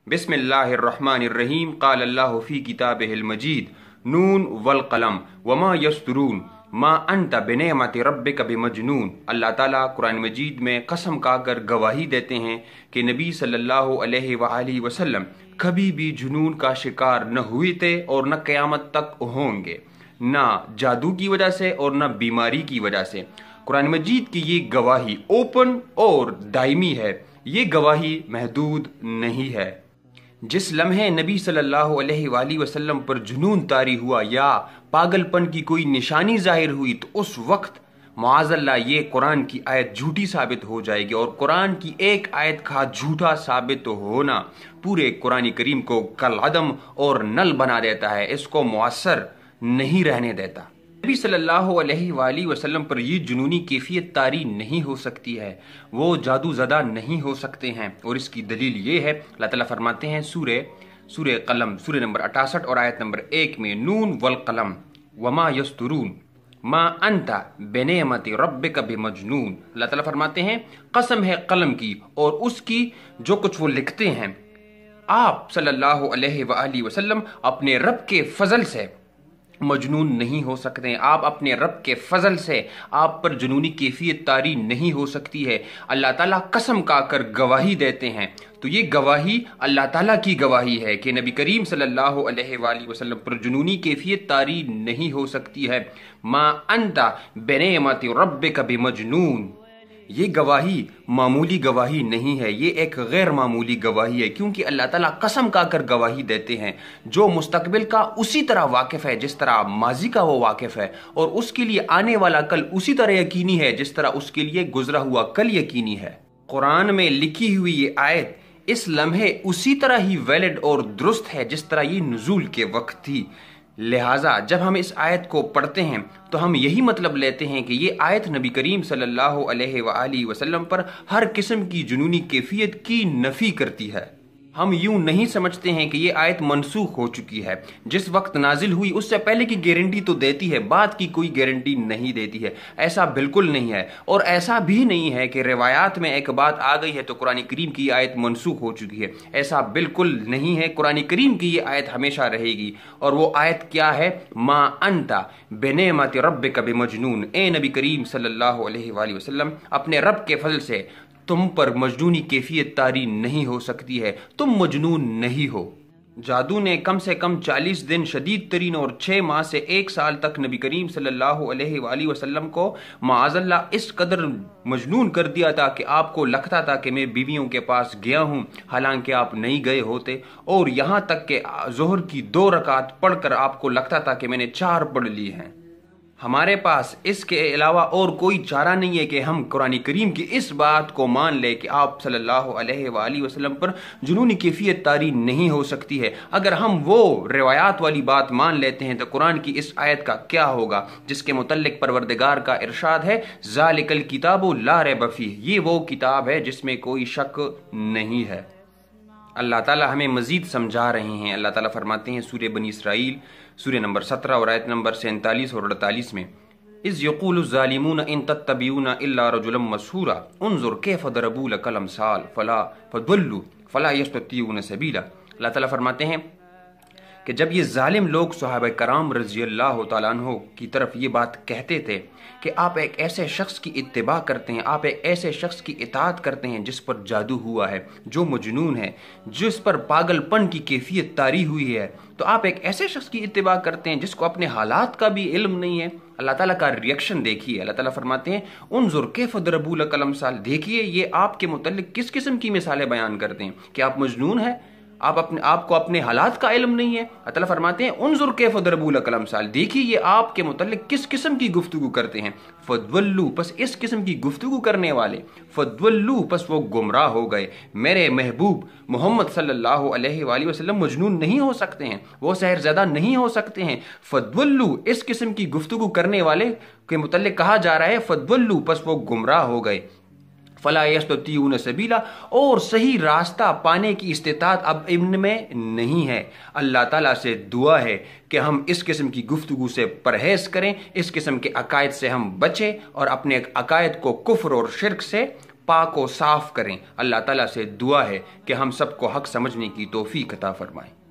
बिस्मिल्लाहिर्रहमानिर्रहीम क़ाल अल्लाहु फ़ी किताबिहिल मजीद नून वल क़लम वमा यस्तुरून मा अंत बिनिअमति रब्बिका बिमजनून। अल्लाह ताला कुरान मजीद में कसम खाकर गवाही देते हैं कि नबी सल्लल्लाहु अलैहि वसल्लम कभी भी जुनून का शिकार न हुए थे और न क़यामत तक होंगे, ना जादू की वजह से और न बीमारी की वजह से। कुरान मजीद की ये गवाही ओपन और दायमी है, ये गवाही महदूद नहीं है। जिस लम्हे नबी सल्लल्लाहु अलैहि वसल्लम पर जुनून तारी हुआ या पागलपन की कोई निशानी जाहिर हुई तो उस वक्त माअज़ल्लाह ये कुरान की आयत झूठी साबित हो जाएगी, और कुरान की एक आयत का झूठा साबित होना पूरे कुरान करीम को कलअदम और नल बना देता है, इसको मुअस्सर नहीं रहने देता। नबी सल्लल्लाहु अलैहि वसल्लम पर ये जुनूनी कैफियत तारी नहीं हो सकती है, वो जादू ज़दा नहीं हो सकते हैं, और इसकी दलील ये है, अल्लाह ताला फरमाते हैं सूरे कलम सूरे नंबर 68 और आयत नंबर 1 में, नून वल कलम वमा यस्तुरून मा अंता बिनिअमति रब्बिका बिमजनून। अल्लाह ताला फरमाते हैं कसम है कलम की और उसकी जो कुछ वो लिखते हैं, आप सल्लल्लाहु अलैहि वसल्लम अपने रब के फजल से मजनून नहीं हो सकते हैं। आप अपने रब के फजल से आप पर जुनूनी कैफियत तारी नहीं हो सकती है। अल्लाह ताला कसम खाकर गवाही देते हैं, तो ये गवाही अल्लाह ताला की गवाही है कि नबी करीम सल्लल्लाहु अलैहि वसल्लम पर जुनूनी कैफियत तारी नहीं हो सकती है। मा अंता बिनिअमति रब्बिका बिमजनून, ये गवाही मामूली गवाही नहीं है, ये एक गैर मामूली गवाही है, क्योंकि अल्लाह ताला कसम खाकर गवाही देते हैं जो मुस्तकबिल का उसी तरह वाकिफ़ है जिस तरह माजी का वो वाकिफ़ है, और उसके लिए आने वाला कल उसी तरह यकीनी है जिस तरह उसके लिए गुजरा हुआ कल यकीनी है। कुरान में लिखी हुई ये आयत इस लम्हे उसी तरह ही वैलिड और दुरुस्त है जिस तरह ये नुज़ूल के वक्त थी। लिहाजा जब हम इस आयत को पढ़ते हैं तो हम यही मतलब लेते हैं कि ये आयत नबी करीम सल्लल्लाहु अलैहि वसल्लम पर हर किस्म की जुनूनी कैफियत की नफ़ी करती है। हम यूं नहीं समझते हैं कि ये आयत मनसूख हो चुकी है, जिस वक्त नाजिल हुई उससे पहले की गारंटी तो देती है, बाद की कोई गारंटी नहीं देती है। ऐसा बिल्कुल नहीं है, और ऐसा भी नहीं है कि रिवायात में एक बात आ गई है तो कुरान करीम की आयत मनसूख हो चुकी है, ऐसा बिल्कुल नहीं है। कुरान करीम की ये आयत हमेशा रहेगी, और वो आयत क्या है? मा अंता बिनिअमति रब्बिका बिमजनून, ए नबी करीम सल्लल्लाहु अलैहि वसल्लम अपने रब के फजल से तुम पर मजनूनी कैफियत तारी नहीं हो सकती है, तुम मजनून नहीं हो। जादू ने कम से कम 40 दिन शदीद तरीन और 6 माह से 1 साल तक नबी करीम सल्लल्लाहु अलैहि वसल्लम को माअज़ल्लाह इस कदर मजनून कर दिया था कि आपको लगता था कि मैं बीवियों के पास गया हूँ, हालांकि आप नहीं गए होते, और यहाँ तक कि ज़ोहर की 2 रकात पढ़कर आपको लगता था कि मैंने 4 पढ़ ली हैं। हमारे पास इसके अलावा और कोई चारा नहीं है कि हम कुरान करीम की इस बात को मान ले कि आप सल्लल्लाहु अलैहि वसल्लम पर जुनूनी कैफियत तारी नहीं हो सकती है। अगर हम वो रिवायात वाली बात मान लेते हैं तो कुरान की इस आयत का क्या होगा जिसके मुतल्लिक परवरदिगार का इरशाद है, ज़ालिकल किताबु ला रैब फीह, ये वो किताब है जिसमें कोई शक नहीं है। अल्लाह ताला हमें मजीद समझा रहे हैं। अल्लाह ताला फरमाते हैं सूरे बनी इसराइल सूरे नंबर 17 और आयत नंबर 47 और 48 में, इज़ यक़ूलु ज़ालिमून इन तत्तबिऊन इल्ला रजुलन मशहूरा उन्ज़ुर कैफ़ दरबू लकल अमसाल फला फदल्लू फला यस्ततीऊन सबीला। अल्लाह ताला फरमाते हैं कि जब ये जालिम लोग सहाबा कराम रज़ी अल्लाह तआला अन्हो की तरफ ये बात कहते थे कि आप एक ऐसे शख्स की इत्तिबा करते हैं, आप एक ऐसे शख्स की इताअत करते हैं जिस पर जादू हुआ है, जो मजनून है, जिस पर पागलपन की कैफियत तारी हुई है, तो आप एक ऐसे शख्स की इत्तिबा करते हैं जिसको अपने हालात का भी इल्म नहीं है। अल्लाह ताला का रिएक्शन देखिए। अल्लाह ताला फरमाते हैं उन्ज़ुर कैफ़ दरबू लकल अमसाल, देखिए ये आपके मुतल्लिक किस किस्म की मिसालें बयान करते हैं कि आप मजनून हैं, आपको अपने हालात का इल्म नहीं है। अल्लाह फरमाते हैं उन्ज़ुर कैफ़ दरबू लकल अमसाल, देखिए ये आपके मुतल्लिक किस किस्म की गुफ्तगू करते हैं। फद्वल्लू, बस इस किस्म की गुफ्तगू करने वाले, फद्वल्लू, बस वो गुमराह हो गए। मेरे महबूब मोहम्मद सल्लल्लाहु अलैहि वसल्लम मजनून नहीं हो सकते हैं, वो सहरज़दा नहीं हो सकते हैं। फद्वल्लू, इस किस्म की गुफ्तगू करने वाले के मुतल्लिक कहा जा रहा है फद्वल्लू, बस वो गुमराह हो गए। फला यस्ततीऊन सबीला, और सही रास्ता पाने की इस्तिताअत अब इनमें नहीं है। अल्लाह ताला से दुआ है कि हम इस किस्म की गुफ्तगू से परहेज़ करें, इस किस्म के अकायद से हम बचें और अपने अकायद को कुफ्र और शिर्क से پاک و صاف کریں۔ اللہ تعالیٰ سے دعا ہے کہ ہم سب کو حق سمجھنے کی توفیق عطا فرمائیں۔